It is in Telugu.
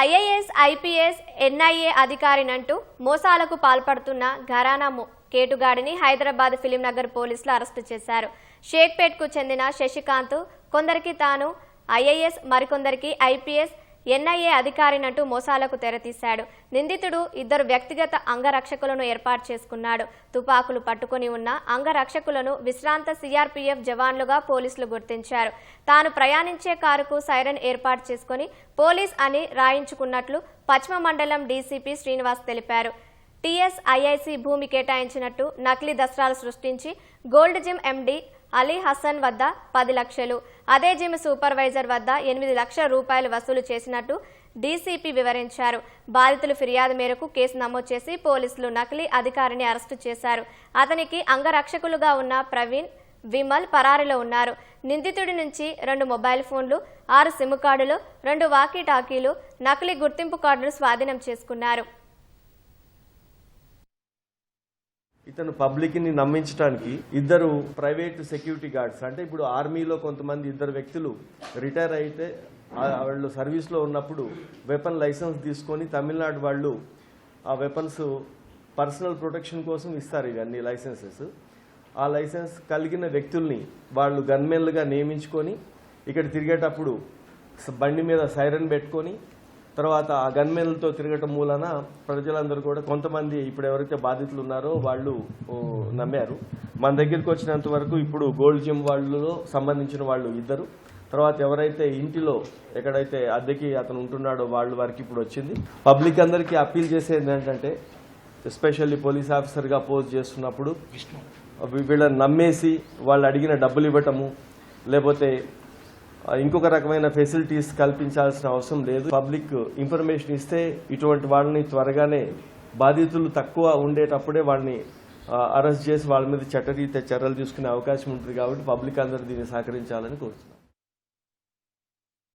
ఐఏఎస్, ఐపీఎస్, ఎన్ఐఏ అధికారినంటూ మోసాలకు పాల్పడుతున్న ఘరానా కేటుగాడిని హైదరాబాద్ ఫిలిం నగర్ పోలీసులు అరెస్టు చేశారు. షేక్పేట్కు చెందిన శశికాంత్ కొందరికి తాను ఐఏఎస్, మరికొందరికి ఐపీఎస్, ఎన్ఐఏ అధికారినంటూ మోసాలకు తెరతీశాడు. నిందితుడు ఇద్దరు వ్యక్తిగత అంగరక్షకులను ఏర్పాటు చేసుకున్నాడు. తుపాకులు పట్టుకుని ఉన్న అంగరక్షకులను విశ్రాంత సిఆర్పీఎఫ్ జవాన్లుగా పోలీసులు గుర్తించారు. తాను ప్రయాణించే కారుకు సైరన్ ఏర్పాటు చేసుకుని పోలీస్ అని రాయించుకున్నట్లు పశ్చిమ మండలం డీసీపీ శ్రీనివాస్ తెలిపారు. టీఎస్ఐఐసి భూమి కేటాయించినట్టు నకిలీ దస్త్రాలు సృష్టించి gold gym MD Ali Hasan వద్ద 10 లక్షలు, అదే జిమ్ సూపర్వైజర్ వద్ద 8 లక్షల రూపాయలు వసూలు చేసినట్టు డీసీపీ వివరించారు. బాధితుల ఫిర్యాదు మేరకు కేసు నమోదు చేసి పోలీసులు నకిలీ అధికారిని అరెస్టు చేశారు. అతనికి అంగరక్షకులుగా ఉన్న ప్రవీణ్, విమల్ పరారీలో ఉన్నారు. నిందితుడి నుంచి 2 మొబైల్ ఫోన్లు, 6 సిమ్ కార్డులు, 2 వాకీ టాకీలు, నకిలీ గుర్తింపు కార్డులు స్వాధీనం చేసుకున్నారు. ఇతను పబ్లిక్ని నమ్మించడానికి ఇద్దరు ప్రైవేట్ సెక్యూరిటీ గార్డ్స్, అంటే ఇప్పుడు ఆర్మీలో కొంతమంది ఇద్దరు వ్యక్తులు రిటైర్ అయితే వాళ్ళు సర్వీస్లో ఉన్నప్పుడు వెపన్ లైసెన్స్ తీసుకొని తమిళనాడు వాళ్ళు ఆ వెపన్స్ పర్సనల్ ప్రొటెక్షన్ కోసం ఇస్తారు ఇవన్నీ లైసెన్సెస్. ఆ లైసెన్స్ కలిగిన వ్యక్తుల్ని వాళ్ళు గన్మెన్లుగా నియమించుకొని ఇక్కడ తిరిగేటప్పుడు బండి మీద సైరన్ పెట్టుకొని తర్వాత ఆ గన్మెన్లతో తిరగటం మూలన ప్రజలందరూ కూడా కొంతమంది ఇప్పుడు ఎవరైతే బాధితులు ఉన్నారో వాళ్ళు నమ్మారు. మన దగ్గరికి వచ్చినంత వరకు ఇప్పుడు గోల్డ్ జిమ్ వాళ్ళలో సంబంధించిన వాళ్ళు ఇద్దరు, తర్వాత ఎవరైతే ఇంటిలో ఎక్కడైతే అద్దెకి అతను ఉంటున్నాడో వాళ్ళు వారికి ఇప్పుడు వచ్చింది. పబ్లిక్ అందరికీ అప్పీల్ చేసేది ఏంటంటే, ఎస్పెషల్లీ పోలీస్ ఆఫీసర్గా పోస్ట్ చేస్తున్నప్పుడు వీళ్ళని నమ్మేసి వాళ్ళు అడిగిన డబ్బులు ఇవ్వటము లేకపోతే ఇంకొక రకమైన ఫెసిలిటీస్ కల్పించాల్సిన అవసరం లేదు. పబ్లిక్ ఇన్ఫర్మేషన్ ఇస్తే ఇటువంటి వాళ్ళని త్వరగానే బాధితులు తక్కువ ఉండేటప్పుడే వాళ్ళని అరెస్ట్ చేసి వాళ్ళ మీద చట్టరీత్యా చర్యలు తీసుకునే అవకాశం ఉంటుంది. కాబట్టి పబ్లిక్ అందరూ దీన్ని సహకరించాలని కోరుతున్నాను.